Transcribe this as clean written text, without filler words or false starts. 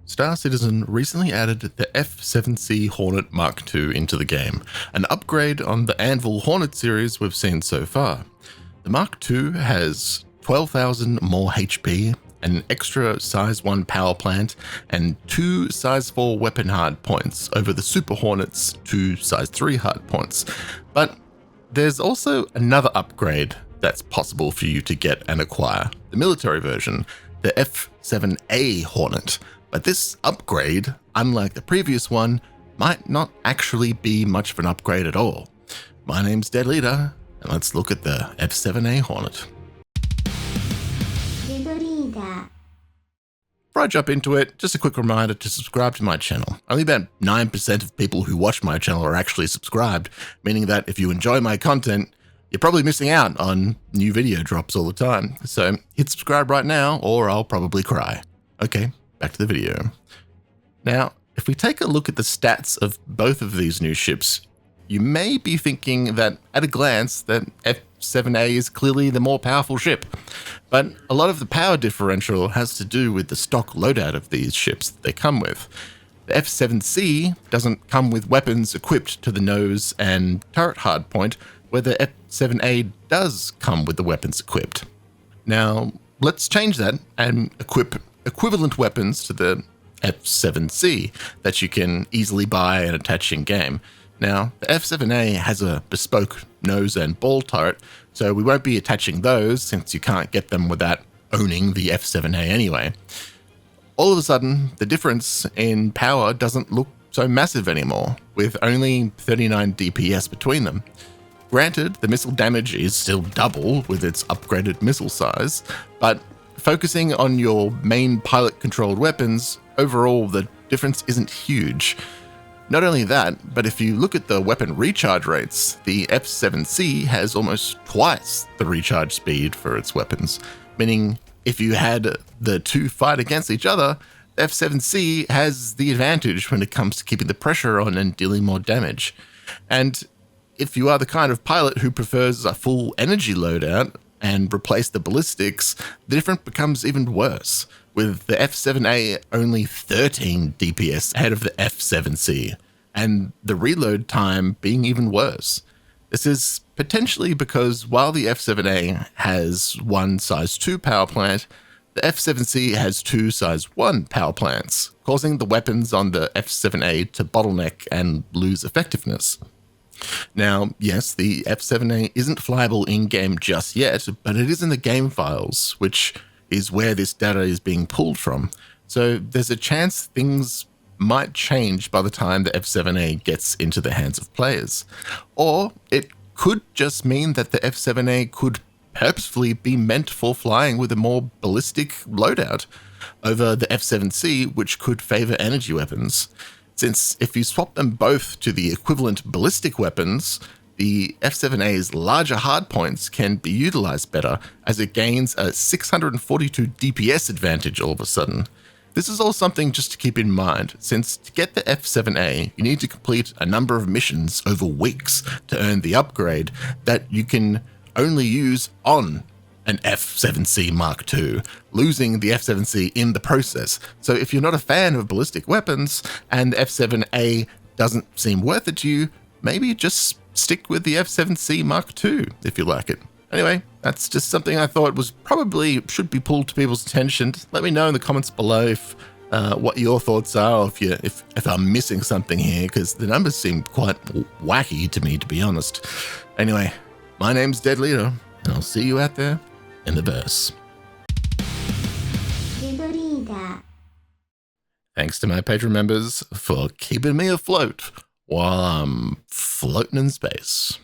Star Citizen recently added the F7C Hornet Mk II into the game, an upgrade on the Anvil Hornet series we've seen so far. The Mk II has 12,000 more HP, an extra size 1 power plant, and 2 size 4 weapon hard points over the Super Hornet's 2 size 3 hard points. But there's also another upgrade that's possible for you to get and acquire, the military version, the F7A Hornet. But this upgrade, unlike the previous one, might not actually be much of an upgrade at all. My name's Dead Leader, and let's look at the F7A Hornet. Before I jump into it, just a quick reminder to subscribe to my channel. Only about 9% of people who watch my channel are actually subscribed, meaning that if you enjoy my content, you're probably missing out on new video drops all the time. So hit subscribe right now, or I'll probably cry. Okay, back to the video. Now, if we take a look at the stats of both of these new ships, you may be thinking that at a glance that F7A is clearly the more powerful ship. But a lot of the power differential has to do with the stock loadout of these ships that they come with. The F7C doesn't come with weapons equipped to the nose and turret hardpoint, where the F7A does come with the weapons equipped. Now, let's change that and equip equivalent weapons to the F7C that you can easily buy and attach in game. Now, the F7A has a bespoke nose and ball turret, so we won't be attaching those since you can't get them without owning the F7A anyway. All of a sudden, the difference in power doesn't look so massive anymore, with only 39 DPS between them. Granted, the missile damage is still double with its upgraded missile size, but focusing on your main pilot-controlled weapons, overall the difference isn't huge. Not only that, but if you look at the weapon recharge rates, the F7C has almost twice the recharge speed for its weapons, meaning if you had the two fight against each other, the F7C has the advantage when it comes to keeping the pressure on and dealing more damage. And if you are the kind of pilot who prefers a full energy loadout and replace the ballistics, the difference becomes even worse, with the F7A only 13 DPS ahead of the F7C, and the reload time being even worse. This is potentially because while the F7A has one size 2 power plant, the F7C has 2 size 1 power plants, causing the weapons on the F7A to bottleneck and lose effectiveness. Now, yes, the F7A isn't flyable in-game just yet, but it is in the game files, which is where this data is being pulled from. So there's a chance things might change by the time the F7A gets into the hands of players. Or it could just mean that the F7A could purposefully be meant for flying with a more ballistic loadout over the F7C, which could favor energy weapons. Since if you swap them both to the equivalent ballistic weapons, the F7A's larger hardpoints can be utilized better, as it gains a 642 DPS advantage all of a sudden. This is all something just to keep in mind, since to get the F7A, you need to complete a number of missions over weeks to earn the upgrade that you can only use on an F7C Mk II, losing the F7C in the process. So if you're not a fan of ballistic weapons and the F7A doesn't seem worth it to you, maybe just stick with the F7C Mk II if you like it. Anyway, that's just something I thought was probably should be pulled to people's attention. Let me know in the comments below if what your thoughts are, or if I'm missing something here, because the numbers seem quite wacky to me, to be honest. Anyway, my name's Dead Leader, and I'll see you out there in the verse. Thanks to my Patron members for keeping me afloat while I'm floating in space.